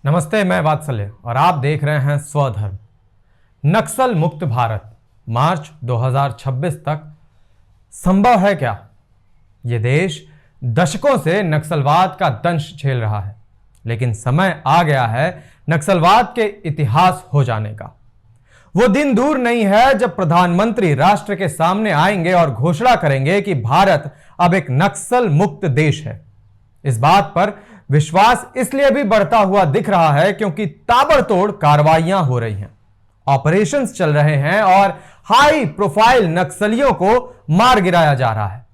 नमस्ते, मैं वात्सल्य और आप देख रहे हैं स्वधर्म। नक्सल मुक्त भारत मार्च 2026 तक संभव है क्या? ये देश दशकों से नक्सलवाद का दंश झेल रहा है, लेकिन समय आ गया है नक्सलवाद के इतिहास हो जाने का। वो दिन दूर नहीं है जब प्रधानमंत्री राष्ट्र के सामने आएंगे और घोषणा करेंगे कि भारत अब एक नक्सल मुक्त देश है। इस बात पर विश्वास इसलिए भी बढ़ता हुआ दिख रहा है क्योंकि ताबड़तोड़ कार्रवाइयां हो रही हैं, ऑपरेशंस चल रहे हैं और हाई प्रोफाइल नक्सलियों को मार गिराया जा रहा है।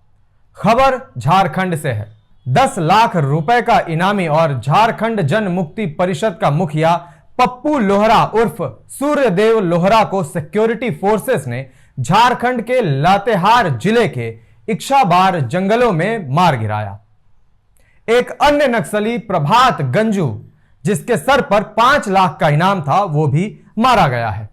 खबर झारखंड से है। 10 लाख रुपए का इनामी और झारखंड जन मुक्ति परिषद का मुखिया पप्पू लोहरा उर्फ सूर्यदेव लोहरा को सिक्योरिटी फोर्सेस ने झारखंड के लातेहार जिले के इच्छाबार जंगलों में मार गिराया। एक अन्य नक्सली प्रभात गंजू, जिसके सर पर 5 लाख का इनाम था, वो भी मारा गया है।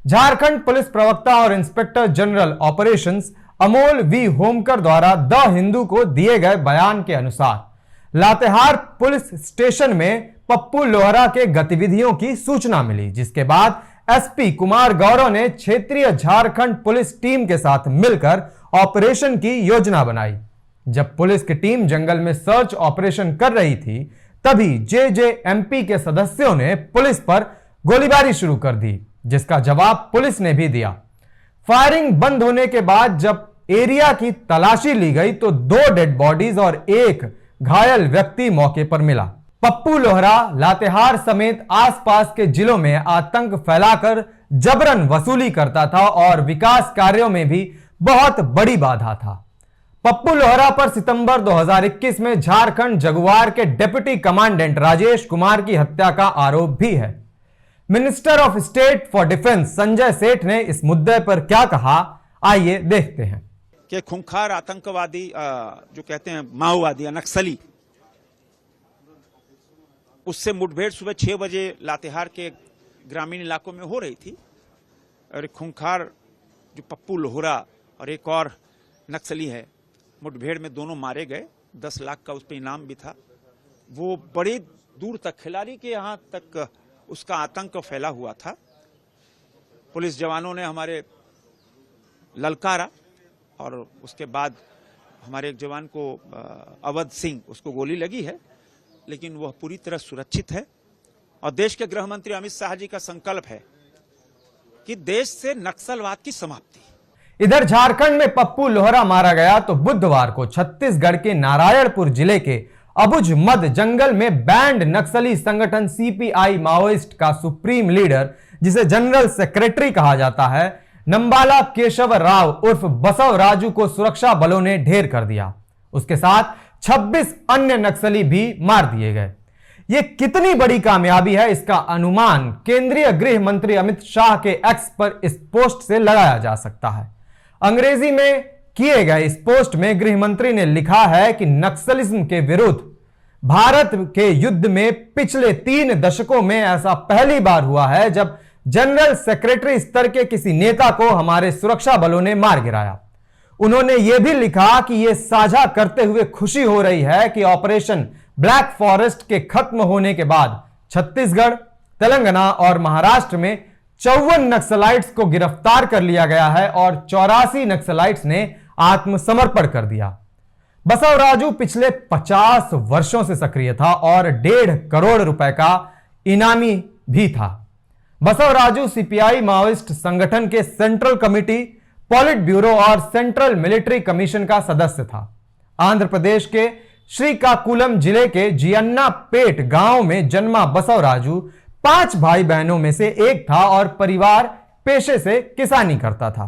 झारखंड पुलिस प्रवक्ता और inspector general operations Amol V Homkar द्वारा द हिंदू को दिए गए बयान के अनुसार लातेहार पुलिस स्टेशन में पप्पू लोहरा के गतिविधियों की सूचना मिली, जिसके बाद एसपी कुमार गौरव ने क्षेत्रीय झारखंड पुलिस टीम के साथ मिलकर ऑपरेशन की योजना बनाई। जब पुलिस की टीम जंगल में सर्च ऑपरेशन कर रही थी, तभी जेजेएमपी के सदस्यों ने पुलिस पर गोलीबारी शुरू कर दी, जिसका जवाब पुलिस ने भी दिया। फायरिंग बंद होने के बाद जब एरिया की तलाशी ली गई तो 2 डेड बॉडीज और 1 घायल व्यक्ति मौके पर मिला। पप्पू लोहरा लातेहार समेत आसपास के जिलों में आतंक फैलाकर जबरन वसूली करता था और विकास कार्यों में भी बहुत बड़ी बाधा था। पप्पू लोहरा पर सितंबर 2021 में झारखंड जगुआर के डिप्टी कमांडेंट राजेश कुमार की हत्या का आरोप भी है। Minister of state for defence Sanjay Seth ने इस मुद्दे पर क्या कहा, आइए देखते हैं। कि खूंखार आतंकवादी जो कहते हैं माओवादी या नक्सली, उससे मुठभेड़ सुबह 6 बजे लातेहार के ग्रामीण इलाकों में हो रही थी और खूंखार जो पप्पू लोहरा और एक और नक्सली है, मुठभेड़ में दोनों मारे गए। 10 लाख का उस पर इनाम भी था। वो बड़ी दूर तक, खिलाड़ी के यहाँ तक उसका आतंक फैला हुआ था। पुलिस जवानों ने हमारे ललकारा और उसके बाद हमारे एक जवान को अवध सिंह, उसको गोली लगी है, लेकिन वह पूरी तरह सुरक्षित है। और देश के गृह मंत्री अमित शाह जी का संकल्प है कि देश से नक्सलवाद की समाप्ति। इधर झारखंड में पप्पू लोहरा मारा गया तो बुधवार को छत्तीसगढ़ के नारायणपुर जिले के अबुझ मद जंगल में बैंड नक्सली संगठन सीपीआई माओइस्ट का सुप्रीम लीडर, जिसे जनरल सेक्रेटरी कहा जाता है, नंबाला केशव राव उर्फ बसव राजू को सुरक्षा बलों ने ढेर कर दिया। उसके साथ 26 अन्य नक्सली भी मार दिए गए। यह कितनी बड़ी कामयाबी है, इसका अनुमान केंद्रीय गृह मंत्री अमित शाह के एक्स पर इस पोस्ट से लगाया जा सकता है। अंग्रेजी में किए गए इस पोस्ट में गृह मंत्री ने लिखा है कि नक्सलिज्म के विरुद्ध भारत के युद्ध में पिछले 3 दशकों में ऐसा पहली बार हुआ है जब जनरल सेक्रेटरी स्तर के किसी नेता को हमारे सुरक्षा बलों ने मार गिराया। उन्होंने यह भी लिखा कि यह साझा करते हुए खुशी हो रही है कि ऑपरेशन ब्लैक फॉरेस्ट के खत्म होने के बाद छत्तीसगढ़, तेलंगाना और महाराष्ट्र में 54 नक्सलाइट्स को गिरफ्तार कर लिया गया है और 84 नक्सलाइट्स ने आत्मसमर्पण कर दिया। बसव राजू पिछले 50 वर्षों से सक्रिय था और 1.5 करोड़ रुपए का इनामी भी था। बसव राजू सीपीआई माओइस्ट संगठन के सेंट्रल कमिटी, पॉलिट ब्यूरो और सेंट्रल मिलिट्री कमीशन का सदस्य था। आंध्र प्रदेश के श्रीकाकुलम जिले के जियन्ना पेट गांव में जन्मा बसव राजू 5 भाई बहनों में से एक था और परिवार पेशे से किसानी करता था।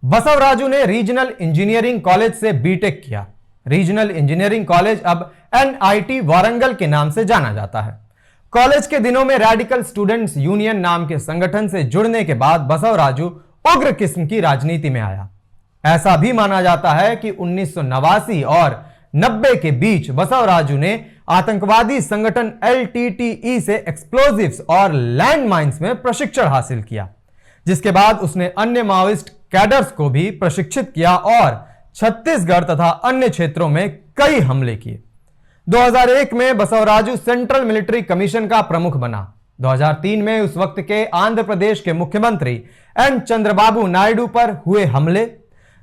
बसव राजू ने रीजनल इंजीनियरिंग कॉलेज से बीटेक किया। रीजनल इंजीनियरिंग कॉलेज अब एनआईटी वारंगल के नाम से जाना जाता है। कॉलेज के दिनों में रेडिकल स्टूडेंट्स यूनियन नाम के संगठन से जुड़ने के बाद बसव राजू उग्र किस्म की राजनीति में आया। ऐसा भी माना जाता है कि 1989 और 90 के बीच बसव राजू ने आतंकवादी संगठन एलटीटीई से एक्सप्लोजिव्स और लैंडमाइंस में प्रशिक्षण हासिल किया, जिसके बाद उसने अन्य माओइस्ट कैडर्स को भी प्रशिक्षित किया और छत्तीसगढ़ तथा अन्य क्षेत्रों में कई हमले किए। 2001 में बसवराजू सेंट्रल मिलिट्री कमीशन का प्रमुख बना। 2003 में उस वक्त के आंध्र प्रदेश के मुख्यमंत्री एन चंद्रबाबू नायडू पर हुए हमले।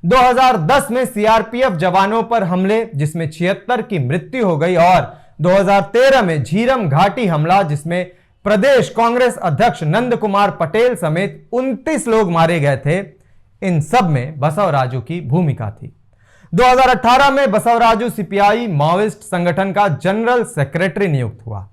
2010 में सीआरपीएफ जवानों पर हमले जिसमें 76 की मृत्यु हो गई और 2013 में झीरम घाटी हमला जिसमें प्रदेश कांग्रेस अध्यक्ष नंद कुमार पटेल समेत 29 लोग मारे गए थे। इन सब में बसवराजू की भूमिका थी। 2018 में बसवराजू सीपीआई माओइस्ट संगठन का जनरल सेक्रेटरी नियुक्त हुआ।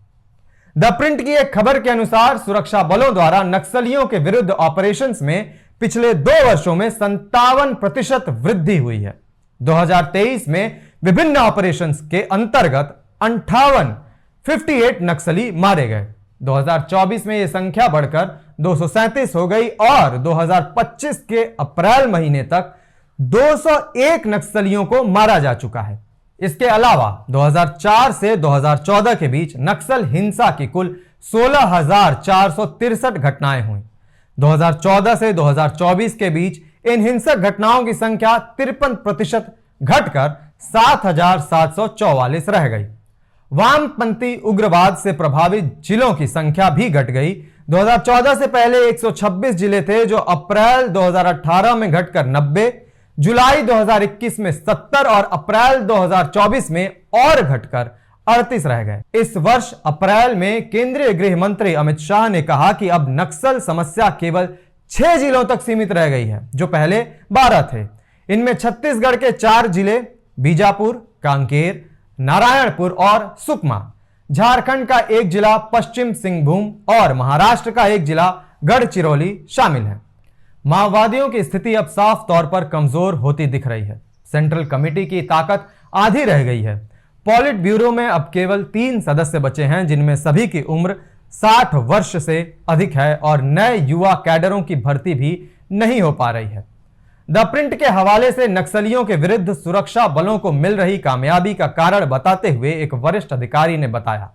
द प्रिंट की एक खबर के अनुसार सुरक्षा बलों द्वारा नक्सलियों के विरुद्ध ऑपरेशंस में पिछले 2 वर्षों में 57% वृद्धि हुई है। 2023 में विभिन्न ऑपरेशंस के अंतर्गत 58 नक्सली मारे गए। 2024 में यह संख्या बढ़कर 237 हो गई और 2025 के अप्रैल महीने तक 201 नक्सलियों को मारा जा चुका है। इसके अलावा 2004 से 2014 के बीच नक्सल हिंसा की कुल 16,463 घटनाएं हुई। 2014 से 2024 के बीच इन हिंसक घटनाओं की संख्या 53% घटकर 7,744 रह गई। वामपंथी उग्रवाद से प्रभावित जिलों की संख्या भी घट गई। 2014 से पहले 126 जिले थे जो अप्रैल 2018 में घटकर 90, जुलाई 2021 में 70 और अप्रैल 2024 में और घटकर 38 रह गए। इस वर्ष अप्रैल में केंद्रीय गृह मंत्री अमित शाह ने कहा कि अब नक्सल समस्या केवल 6 जिलों तक सीमित रह गई है जो पहले 12 थे। इनमें छत्तीसगढ़ के 4 जिले बीजापुर, कांकेर, नारायणपुर और सुकमा, झारखंड का 1 जिला पश्चिम सिंहभूम और महाराष्ट्र का 1 जिला गढ़चिरौली शामिल है। माओवादियों की स्थिति अब साफ तौर पर कमजोर होती दिख रही है। सेंट्रल कमेटी की ताकत आधी रह गई है। पॉलिट ब्यूरो में अब केवल 3 सदस्य बचे हैं जिनमें सभी की उम्र 60 वर्ष से अधिक है और नए युवा कैडरों की भर्ती भी नहीं हो पा रही है। द प्रिंट के हवाले से नक्सलियों के विरुद्ध सुरक्षा बलों को मिल रही कामयाबी का कारण बताते हुए एक वरिष्ठ अधिकारी ने बताया,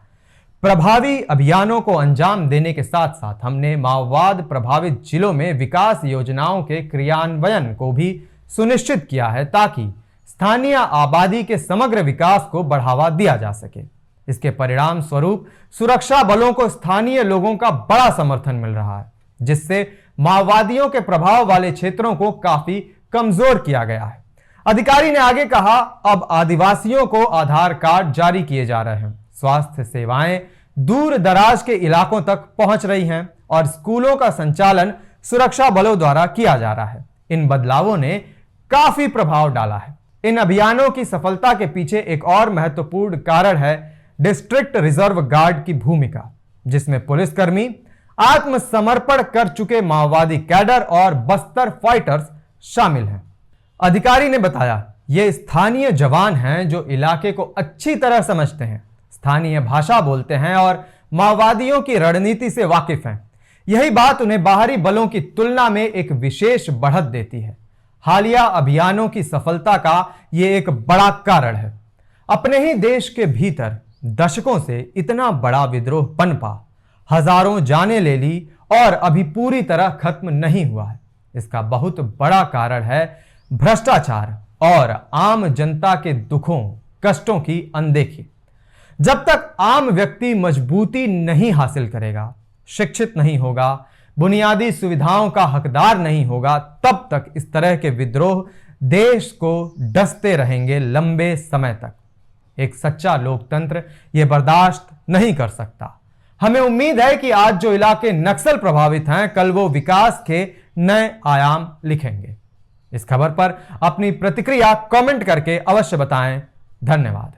प्रभावी अभियानों को अंजाम देने के साथ साथ हमने माओवाद प्रभावित जिलों में विकास योजनाओं के क्रियान्वयन को भी सुनिश्चित किया है ताकि स्थानीय आबादी के समग्र विकास को बढ़ावा दिया जा सके। इसके परिणाम स्वरूप सुरक्षा बलों को स्थानीय लोगों का बड़ा समर्थन मिल रहा है जिससे माओवादियों के प्रभाव वाले क्षेत्रों को काफी कमजोर किया गया है। अधिकारी ने आगे कहा, अब आदिवासियों को आधार कार्ड जारी किए जा रहे हैं, स्वास्थ्य सेवाएं दूर दराज के इलाकों तक पहुंच रही हैं और स्कूलों का संचालन सुरक्षा बलों द्वारा किया जा रहा है। इन बदलावों ने काफी प्रभाव डाला है। इन अभियानों की सफलता के पीछे एक और महत्वपूर्ण कारण है डिस्ट्रिक्ट रिजर्व गार्ड की भूमिका, जिसमें पुलिसकर्मी, आत्मसमर्पण कर चुके माओवादी कैडर और बस्तर फाइटर्स शामिल हैं। अधिकारी ने बताया, ये स्थानीय जवान हैं जो इलाके को अच्छी तरह समझते हैं, स्थानीय भाषा बोलते हैं और माओवादियों की रणनीति से वाकिफ हैं। यही बात उन्हें बाहरी बलों की तुलना में एक विशेष बढ़त देती है। हालिया अभियानों की सफलता का यह एक बड़ा कारण है। अपने ही देश के भीतर दशकों से इतना बड़ा विद्रोह पनपा, हजारों जानें ले ली और अभी पूरी तरह खत्म नहीं हुआ है। इसका बहुत बड़ा कारण है भ्रष्टाचार और आम जनता के दुखों कष्टों की अनदेखी। जब तक आम व्यक्ति मजबूती नहीं हासिल करेगा, शिक्षित नहीं होगा, बुनियादी सुविधाओं का हकदार नहीं होगा, तब तक इस तरह के विद्रोह देश को डसते रहेंगे लंबे समय तक। एक सच्चा लोकतंत्र यह बर्दाश्त नहीं कर सकता। हमें उम्मीद है कि आज जो इलाके नक्सल प्रभावित हैं, कल वो विकास के नए आयाम लिखेंगे। इस खबर पर अपनी प्रतिक्रिया कमेंट करके अवश्य बताएं। धन्यवाद।